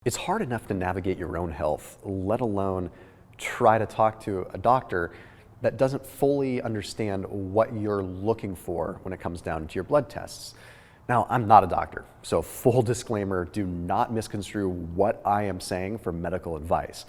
It's hard enough to navigate your own health, let alone try to talk to a doctor that doesn't fully understand what you're looking for when it comes down to your blood tests. Now, I'm not a doctor, so full disclaimer, do not misconstrue what I am saying for medical advice.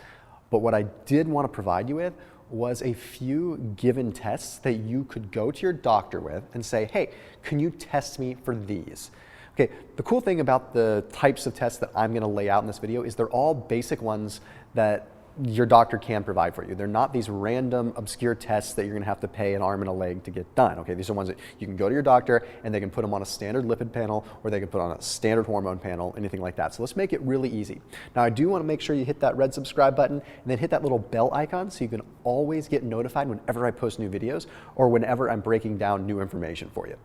But what I did want to provide you with was a few given tests that you could go to your doctor with and say, hey, can you test me for these? Okay, the cool thing about the types of tests that I'm going to lay out in this video is they're all basic ones that your doctor can provide for you. They're not these random obscure tests that you're going to have to pay an arm and a leg to get done. Okay, these are ones that you can go to your doctor and they can put them on a standard lipid panel or they can put on a standard hormone panel, anything like that. So let's make it really easy. Now I do want to make sure you hit that red subscribe button and then hit that little bell icon so you can always get notified whenever I post new videos or whenever I'm breaking down new information for you.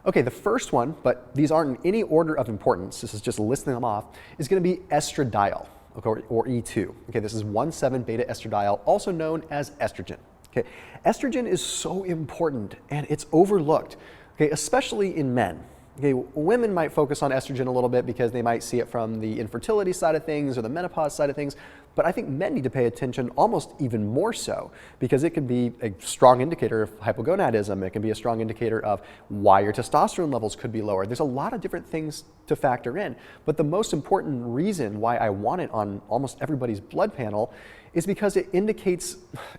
Okay, the first one, but these aren't in any order of importance, this is just listing them off, is going to be estradiol, okay, or E2. Okay, this is 1,7-beta estradiol, also known as estrogen. Okay, estrogen is so important and it's overlooked, okay, especially in men. Okay, women might focus on estrogen a little bit because they might see it from the infertility side of things or the menopause side of things, but I think men need to pay attention almost even more so because it can be a strong indicator of hypogonadism. It can be a strong indicator of why your testosterone levels could be lower. There's a lot of different things to factor in, but the most important reason why I want it on almost everybody's blood panel is because it indicates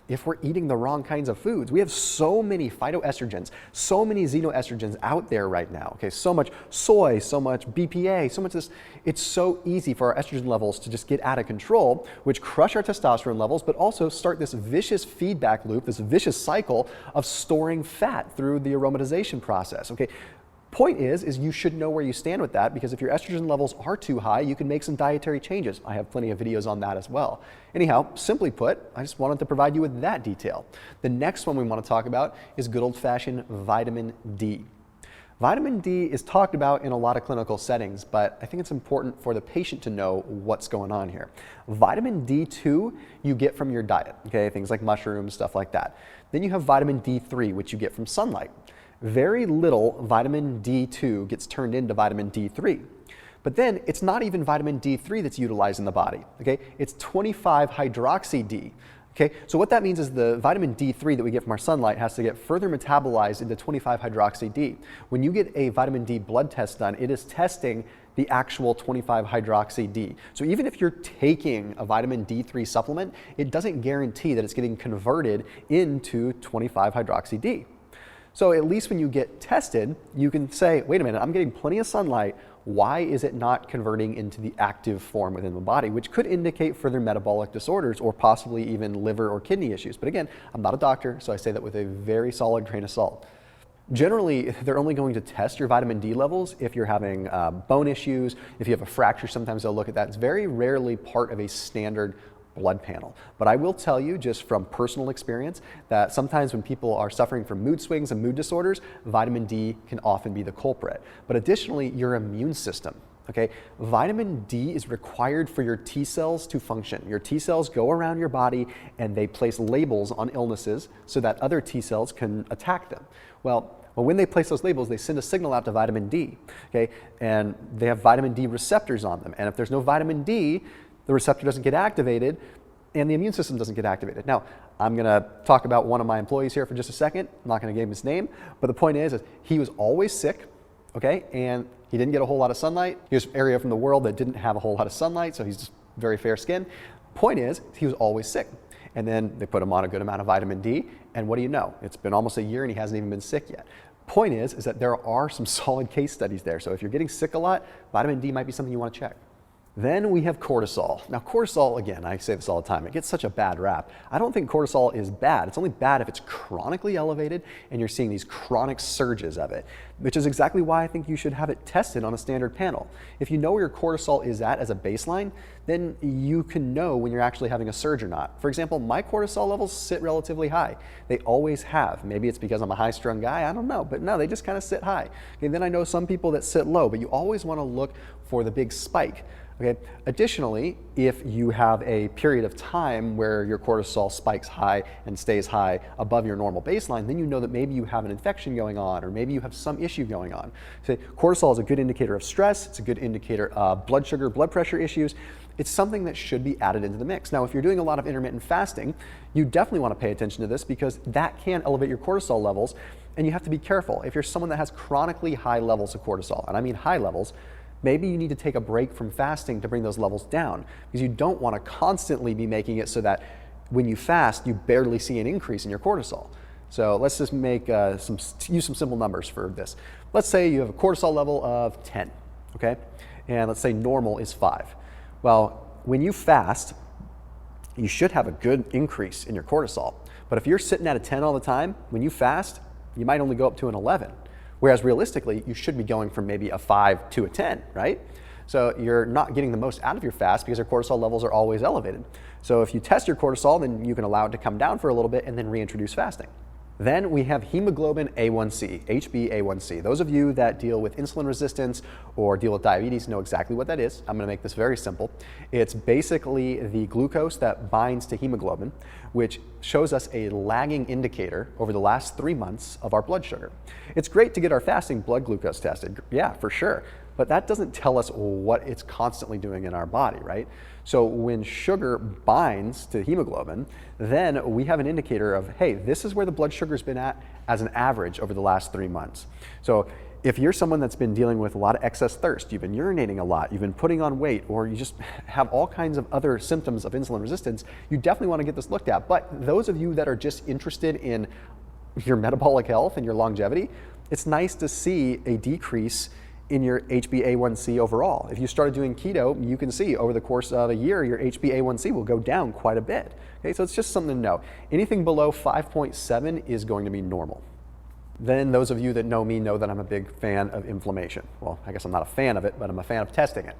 if we're eating the wrong kinds of foods. We have so many phytoestrogens, so many xenoestrogens out there right now. Okay, so much soy, so much BPA, so much this. It's so easy for our estrogen levels to just get out of control, which crush our testosterone levels, but also start this vicious feedback loop, this vicious cycle of storing fat through the aromatization process. Okay. Point is you should know where you stand with that because if your estrogen levels are too high, you can make some dietary changes. I have plenty of videos on that as well. Anyhow, simply put, I just wanted to provide you with that detail. The next one we want to talk about is good old-fashioned vitamin D. Vitamin D is talked about in a lot of clinical settings, but I think it's important for the patient to know what's going on here. Vitamin D2 you get from your diet, okay, things like mushrooms, stuff like that. Then you have vitamin D3, which you get from sunlight. Very little vitamin D2 gets turned into vitamin D3. But then it's not even vitamin D3 that's utilized in the body, okay? It's 25-hydroxy-D. Okay, so what that means is the vitamin D3 that we get from our sunlight has to get further metabolized into 25-hydroxy-D. When you get a vitamin D blood test done, it is testing the actual 25-hydroxy-D. So even if you're taking a vitamin D3 supplement, it doesn't guarantee that it's getting converted into 25-hydroxy-D. So at least when you get tested, you can say, wait a minute, I'm getting plenty of sunlight. Why is it not converting into the active form within the body, which could indicate further metabolic disorders or possibly even liver or kidney issues. But again, I'm not a doctor, so I say that with a very solid grain of salt. Generally, they're only going to test your vitamin D levels if you're having bone issues, if you have a fracture, sometimes they'll look at that. It's very rarely part of a standard blood panel. But I will tell you just from personal experience that sometimes when people are suffering from mood swings and mood disorders, vitamin D can often be the culprit. But additionally, your immune system. Okay, vitamin D is required for your T cells to function. Your T cells go around your body and they place labels on illnesses so that other T cells can attack them. Well, when they place those labels, they send a signal out to vitamin D, okay, and they have vitamin D receptors on them. And if there's no vitamin D, the receptor doesn't get activated and the immune system doesn't get activated. Now, I'm going to talk about one of my employees here for just a second. I'm not going to give him his name, but the point is he was always sick, okay, and he didn't get a whole lot of sunlight. He was an area from the world that didn't have a whole lot of sunlight, so he's just very fair skin. Point is, he was always sick. And then they put him on a good amount of vitamin D, and what do you know? It's been almost a year and he hasn't even been sick yet. Point is that there are some solid case studies there. So if you're getting sick a lot, vitamin D might be something you want to check. Then we have cortisol. Now cortisol, again, I say this all the time, it gets such a bad rap. I don't think cortisol is bad. It's only bad if it's chronically elevated and you're seeing these chronic surges of it, which is exactly why I think you should have it tested on a standard panel. If you know where your cortisol is at as a baseline, then you can know when you're actually having a surge or not. For example, my cortisol levels sit relatively high. They always have. Maybe it's because I'm a high-strung guy, I don't know, but no, they just kind of sit high. Okay, then I know some people that sit low, but you always want to look for the big spike. Okay. Additionally, if you have a period of time where your cortisol spikes high and stays high above your normal baseline, then you know that maybe you have an infection going on or maybe you have some issue going on. So cortisol is a good indicator of stress. It's a good indicator of blood sugar, blood pressure issues. it's something that should be added into the mix. Now, if you're doing a lot of intermittent fasting, you definitely want to pay attention to this because that can elevate your cortisol levels, and you have to be careful. If you're someone that has chronically high levels of cortisol, and I mean high levels, maybe you need to take a break from fasting to bring those levels down because you don't want to constantly be making it so that when you fast, you barely see an increase in your cortisol. So let's just use some simple numbers for this. Let's say you have a cortisol level of 10, okay? And let's say normal is 5. Well, when you fast, you should have a good increase in your cortisol. But if you're sitting at a 10 all the time, when you fast, you might only go up to an 11. Whereas realistically, you should be going from maybe a 5 to a 10, right? So you're not getting the most out of your fast because your cortisol levels are always elevated. So if you test your cortisol, then you can allow it to come down for a little bit and then reintroduce fasting. Then we have hemoglobin A1C, HbA1c. Those of you that deal with insulin resistance or deal with diabetes know exactly what that is. I'm going to make this very simple. It's basically the glucose that binds to hemoglobin, which shows us a lagging indicator over the last 3 months of our blood sugar. It's great to get our fasting blood glucose tested, yeah, for sure, but that doesn't tell us what it's constantly doing in our body, right? So when sugar binds to hemoglobin, then we have an indicator of, hey, this is where the blood sugar's been at as an average over the last 3 months. So if you're someone that's been dealing with a lot of excess thirst, you've been urinating a lot, you've been putting on weight, or you just have all kinds of other symptoms of insulin resistance, you definitely want to get this looked at. But those of you that are just interested in your metabolic health and your longevity, it's nice to see a decrease in your HbA1c overall. If you started doing keto, you can see over the course of a year, your HbA1c will go down quite a bit. Okay, so it's just something to know. Anything below 5.7 is going to be normal. Then those of you that know me know that I'm a big fan of inflammation. Well, I guess I'm not a fan of it, but I'm a fan of testing it.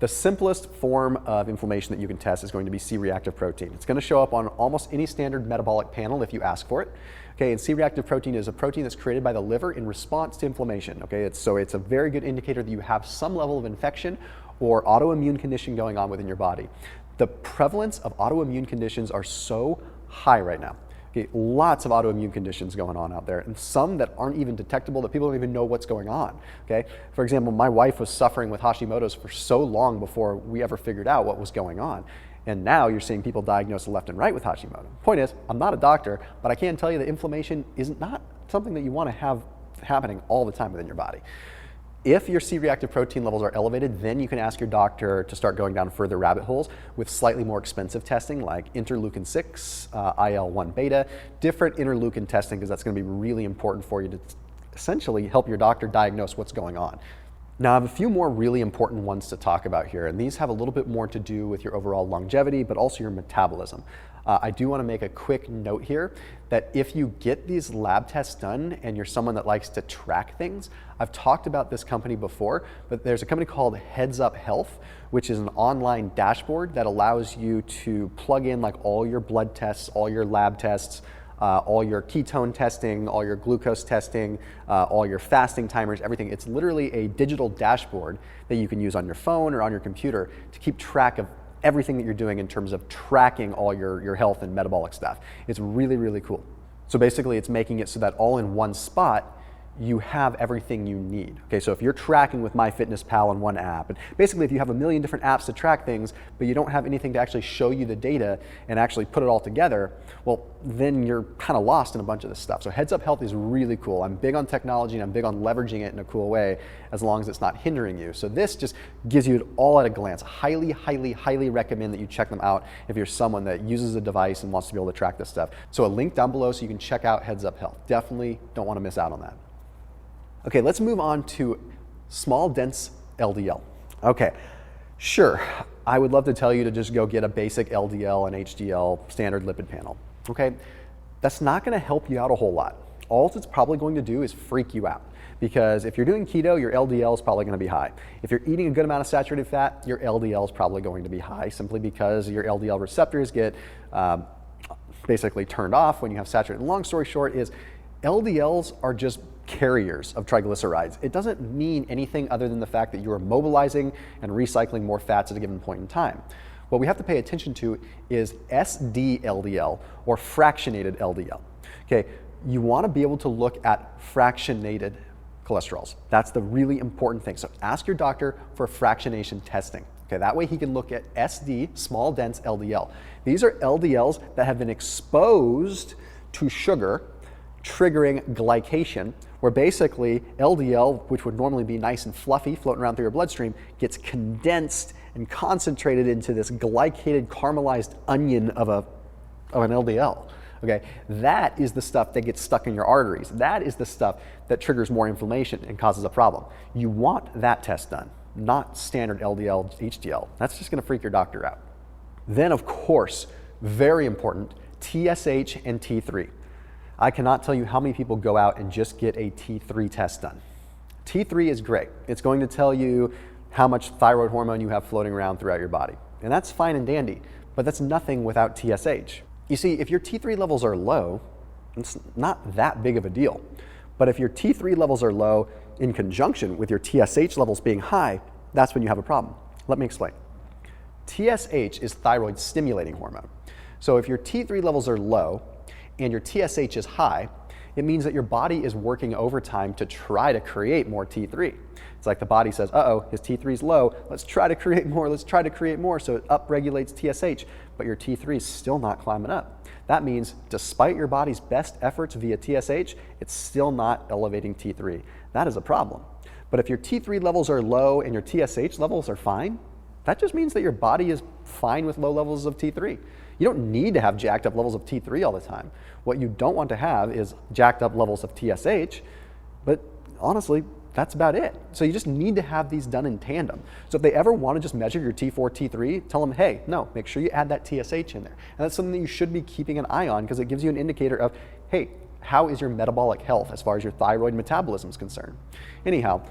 The simplest form of inflammation that you can test is going to be C-reactive protein. It's going to show up on almost any standard metabolic panel if you ask for it. Okay, and C-reactive protein is a protein that's created by the liver in response to inflammation. Okay, so it's a very good indicator that you have some level of infection or autoimmune condition going on within your body. The prevalence of autoimmune conditions are so high right now. Okay, lots of autoimmune conditions going on out there, and some that aren't even detectable, that people don't even know what's going on. Okay, for example, my wife was suffering with Hashimoto's for so long before we ever figured out what was going on. And now you're seeing people diagnosed left and right with Hashimoto. Point is, I'm not a doctor, but I can tell you that inflammation is not something that you want to have happening all the time within your body. If your C-reactive protein levels are elevated, then you can ask your doctor to start going down further rabbit holes with slightly more expensive testing like interleukin-6, IL-1 beta, different interleukin testing, because that's going to be really important for you to essentially help your doctor diagnose what's going on. Now, I have a few more really important ones to talk about here, and these have a little bit more to do with your overall longevity, but also your metabolism. I do want to make a quick note here that if you get these lab tests done and you're someone that likes to track things, I've talked about this company before, but there's a company called Heads Up Health, which is an online dashboard that allows you to plug in like all your blood tests, all your lab tests, all your ketone testing, all your glucose testing, all your fasting timers, everything. It's literally a digital dashboard that you can use on your phone or on your computer to keep track of everything that you're doing in terms of tracking all your health and metabolic stuff. It's really, really cool. So basically it's making it so that all in one spot, you have everything you need. Okay, so if you're tracking with MyFitnessPal in one app, and basically if you have a million different apps to track things, but you don't have anything to actually show you the data and actually put it all together, well, then you're kind of lost in a bunch of this stuff. So Heads Up Health is really cool. I'm big on technology and I'm big on leveraging it in a cool way as long as it's not hindering you. So this just gives you it all at a glance. Highly, highly, highly recommend that you check them out if you're someone that uses a device and wants to be able to track this stuff. So a link down below so you can check out Heads Up Health. Definitely don't want to miss out on that. Okay, let's move on to small, dense LDL. Okay, sure, I would love to tell you to just go get a basic LDL and HDL standard lipid panel. Okay, that's not gonna help you out a whole lot. All it's probably going to do is freak you out, because if you're doing keto, your LDL is probably gonna be high. If you're eating a good amount of saturated fat, your LDL is probably going to be high, simply because your LDL receptors get basically turned off when you have saturated. Long story short is, LDLs are just carriers of triglycerides. It doesn't mean anything other than the fact that you are mobilizing and recycling more fats at a given point in time. What we have to pay attention to is SD-LDL, or fractionated LDL. Okay, you want to be able to look at fractionated cholesterols. That's the really important thing. So ask your doctor for fractionation testing. Okay, that way he can look at SD, small dense LDL. These are LDLs that have been exposed to sugar, triggering glycation, where basically LDL, which would normally be nice and fluffy floating around through your bloodstream, gets condensed and concentrated into this glycated caramelized onion of an LDL. Okay, that is the stuff that gets stuck in your arteries. That is the stuff that triggers more inflammation and causes a problem. You want that test done, not standard LDL, HDL. That's just gonna freak your doctor out. Then of course, very important, TSH and T3. I cannot tell you how many people go out and just get a T3 test done. T3 is great. It's going to tell you how much thyroid hormone you have floating around throughout your body. And that's fine and dandy, but that's nothing without TSH. You see, if your T3 levels are low, it's not that big of a deal. But if your T3 levels are low in conjunction with your TSH levels being high, that's when you have a problem. Let me explain. TSH is thyroid stimulating hormone. So if your T3 levels are low and your TSH is high, it means that your body is working overtime to try to create more T3. It's like the body says, uh-oh, his T3 is low, let's try to create more, so it upregulates TSH, but your T3 is still not climbing up. That means despite your body's best efforts via TSH, it's still not elevating T3. That is a problem. But if your T3 levels are low and your TSH levels are fine, that just means that your body is fine with low levels of T3. You don't need to have jacked up levels of T3 all the time. What you don't want to have is jacked up levels of TSH, but honestly, that's about it. So you just need to have these done in tandem. So if they ever want to just measure your T4, T3, tell them, hey, no, make sure you add that TSH in there. And that's something that you should be keeping an eye on because it gives you an indicator of, hey, how is your metabolic health as far as your thyroid metabolism is concerned? Anyhow,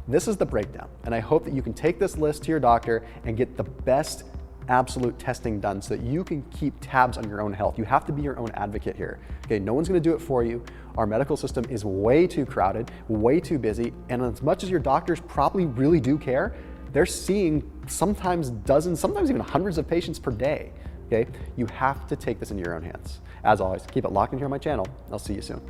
this is the breakdown. And I hope that you can take this list to your doctor and get the best absolute testing done so that you can keep tabs on your own health. You have to be your own advocate here. Okay, no one's gonna do it for you. Our medical system is way too crowded, way too busy, and as much as your doctors probably really do care, they're seeing sometimes dozens, sometimes even hundreds of patients per day. Okay, you have to take this into your own hands. As always, keep it locked in here on my channel. I'll see you soon.